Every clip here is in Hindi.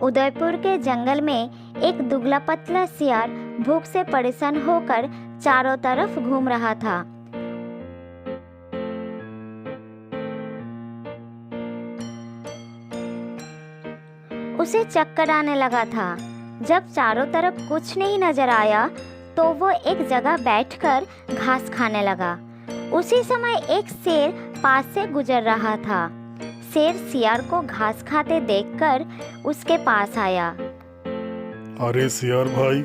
उदयपुर के जंगल में एक दुबला पतला सियार भूख से परेशान होकर चारों तरफ घूम रहा था। उसे चक्कर आने लगा था। जब चारों तरफ कुछ नहीं नजर आया तो वो एक जगह बैठकर घास खाने लगा। उसी समय एक शेर पास से गुजर रहा था। शेर सियार को घास खाते देखकर उसके पास आया। अरे सियार भाई,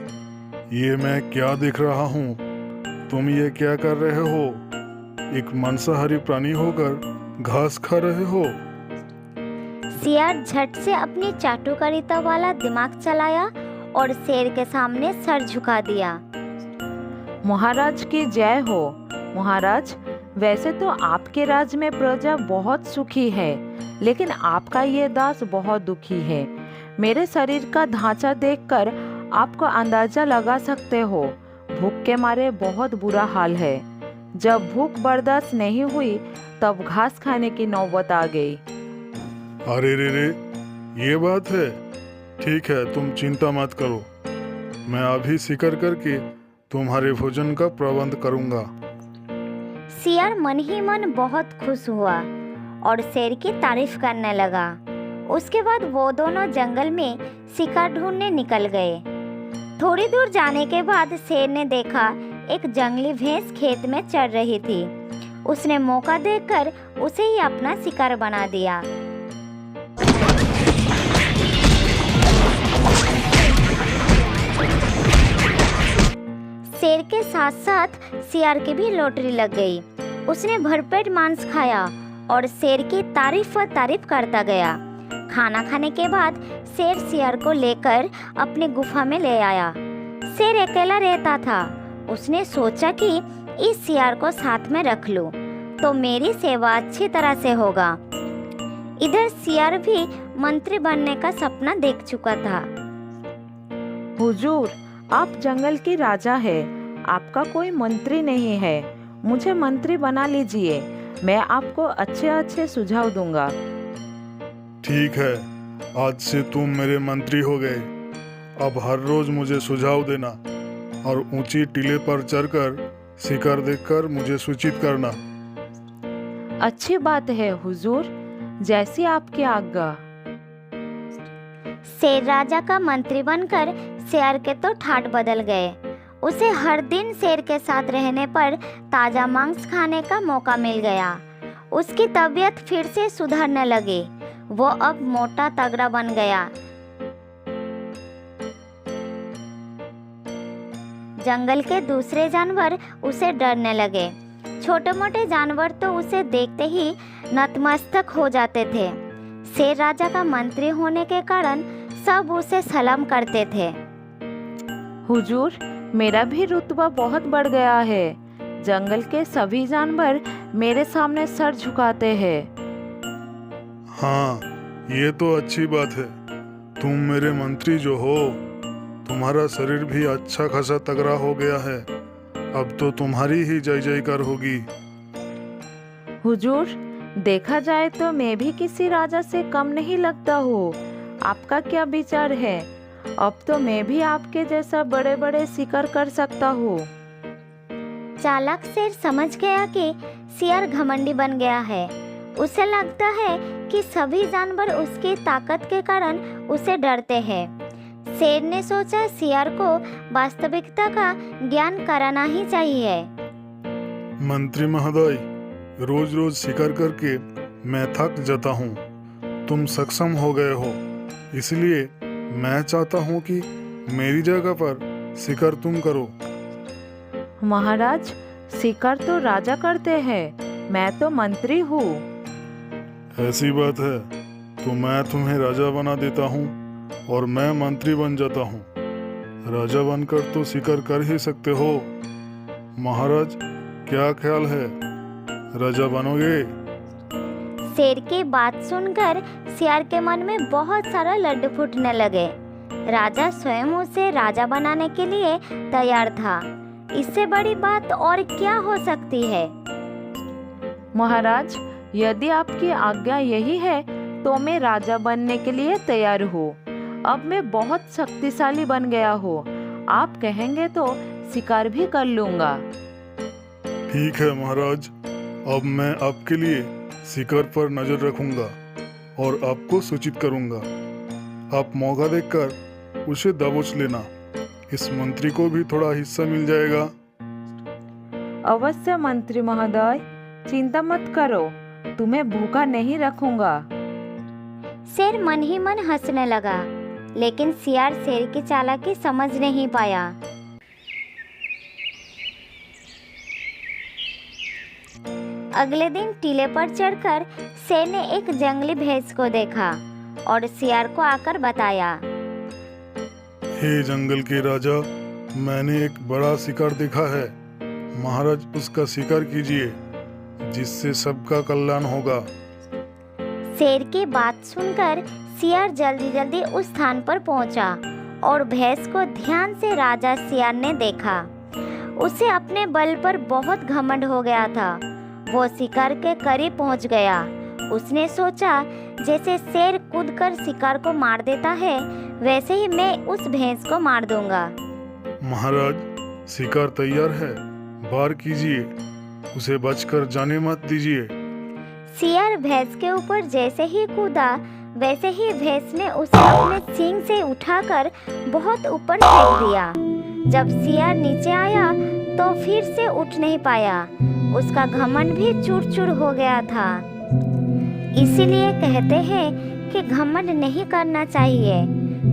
ये मैं क्या देख रहा हूँ? तुम ये क्या कर रहे हो? एक मांसाहारी प्राणी होकर घास खा रहे हो? सियार झट से अपनी चाटुकारिता वाला दिमाग चलाया और शेर के सामने सर झुका दिया। महाराज की जय हो। महाराज, वैसे तो आपके राज्य में प्रजा बहुत सुखी है, लेकिन आपका ये दास बहुत दुखी है। मेरे शरीर का ढांचा देखकर आपको अंदाजा लगा सकते हो, भूख के मारे बहुत बुरा हाल है। जब भूख बर्दाश्त नहीं हुई तब घास खाने की नौबत आ गई। अरे रे, ये बात है। ठीक है, तुम चिंता मत करो। मैं अभी शिकार करके तुम्हारे भोजन का प्रबंध करूंगा। सियार मन ही मन बहुत खुश हुआ और शेर की तारीफ करने लगा। उसके बाद वो दोनों जंगल में शिकार ढूंढने निकल गए। थोड़ी दूर जाने के बाद शेर ने देखा एक जंगली भैंस खेत में चर रही थी। उसने मौका देखकर उसे ही अपना शिकार बना दिया। शेर के साथ साथ सियार की भी लॉटरी लग गई। उसने भरपेट मांस खाया और शेर की तारीफ पर तारीफ करता गया। खाना खाने के बाद शेर सियार को लेकर अपनी गुफा में ले आया। शेर अकेला रहता था। उसने सोचा कि इस सियार को साथ में रख लूं तो मेरी सेवा अच्छी तरह से होगा। इधर सियार भी मंत्री बनने का सपना देख चुका था। हुजूर, आप जंगल की राजा है, आपका कोई मंत्री नहीं है। मुझे मंत्री बना लीजिए, मैं आपको अच्छे अच्छे सुझाव दूंगा। ठीक है, आज से तुम मेरे मंत्री हो गए। अब हर रोज मुझे सुझाव देना और ऊंची टीले पर चढ़कर शिकार देखकर मुझे सूचित करना। अच्छी बात है हुजूर, जैसी आपकी आज्ञा। शेर राजा का मंत्री बनकर सियार के तो ठाठ बदल गए। उसे हर दिन शेर के साथ रहने पर ताजा मांस खाने का मौका मिल गया। उसकी तबीयत फिर से सुधरने लगी। वो अब मोटा तगड़ा बन गया। जंगल के दूसरे जानवर उसे डरने लगे। छोटे मोटे जानवर तो उसे देखते ही नतमस्तक हो जाते थे। शेर राजा का मंत्री होने के कारण सब उसे सलाम करते थे। हुजूर, मेरा भी रुतबा बहुत बढ़ गया है। जंगल के सभी जानवर मेरे सामने सर झुकाते हैं। हाँ, ये तो अच्छी बात है। तुम मेरे मंत्री जो हो, तुम्हारा शरीर भी अच्छा खासा तगड़ा हो गया है। अब तो तुम्हारी ही जय जयकार होगी। हुजूर, देखा जाए तो मैं भी किसी राजा से कम नहीं लगता हूँ। आपका क्या विचार है? अब तो मैं भी आपके जैसा बड़े बड़े शिकार कर सकता हूँ। चालाक शेर समझ गया कि सियार घमंडी बन गया है। उसे लगता है कि सभी जानवर उसकी ताकत के कारण उसे डरते हैं। शेर ने सोचा सियार को वास्तविकता का ज्ञान कराना ही चाहिए। मंत्री महोदय, रोज रोज शिकार करके मैं थक जाता हूँ। तुम सक्षम हो गए हो, इसलिए मैं चाहता हूँ कि मेरी जगह पर शिकार तुम करो। महाराज, शिकार तो राजा करते हैं, मैं तो मंत्री हूँ। ऐसी बात है तो मैं तुम्हें राजा बना देता हूँ और मैं मंत्री बन जाता हूँ। राजा बनकर तो शिकार कर ही सकते हो। महाराज, क्या ख्याल है, राजा बनोगे? शेर की बात सुनकर सियार के मन में बहुत सारा लड्डू फूटने लगे। राजा स्वयं उसे राजा बनाने के लिए तैयार था। इससे बड़ी बात और क्या हो सकती है? महाराज, यदि आपकी आज्ञा यही है तो मैं राजा बनने के लिए तैयार हूँ। अब मैं बहुत शक्तिशाली बन गया हूँ। आप कहेंगे तो शिकार भी कर लूंगा। ठीक है महाराज, अब मैं आपके लिए शिकार पर नजर रखूंगा और आपको सूचित करूंगा। आप मौका देखकर उसे दबोच लेना। इस मंत्री को भी थोड़ा हिस्सा मिल जाएगा। अवश्य मंत्री महोदय, चिंता मत करो, तुम्हें भूखा नहीं रखूंगा। शेर मन ही मन हंसने लगा, लेकिन सियार शेर की चालाकी समझ नहीं पाया। अगले दिन टीले पर चढ़कर शेर ने एक जंगली भैंस को देखा और सियार को आकर बताया। हे जंगल के राजा, मैंने एक बड़ा शिकार देखा है। महाराज उसका शिकार कीजिए, जिससे सबका कल्याण होगा। शेर की बात सुनकर सियार जल्दी जल्दी उस स्थान पर पहुंचा और भैंस को ध्यान से राजा सियार ने देखा। उसे अपने बल पर बहुत घमंड हो गया था। वो शिकार के करीब पहुंच गया। उसने सोचा, जैसे शेर कूदकर शिकार को मार देता है, वैसे ही मैं उस भैंस को मार दूंगा। महाराज शिकार तैयार है, वार कीजिए, उसे बचकर जाने मत दीजिए। सियार भैंस के ऊपर जैसे ही कूदा, वैसे ही भैंस ने उसे अपने सींग से उठाकर बहुत ऊपर फेंक दिया। जब सियार नीचे आया तो फिर से उठ नहीं पाया। उसका घमंड भी चूर चूर हो गया था। इसीलिए कहते हैं कि घमंड नहीं करना चाहिए।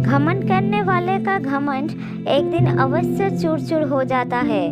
घमंड करने वाले का घमंड एक दिन अवश्य चूर चूर हो जाता है।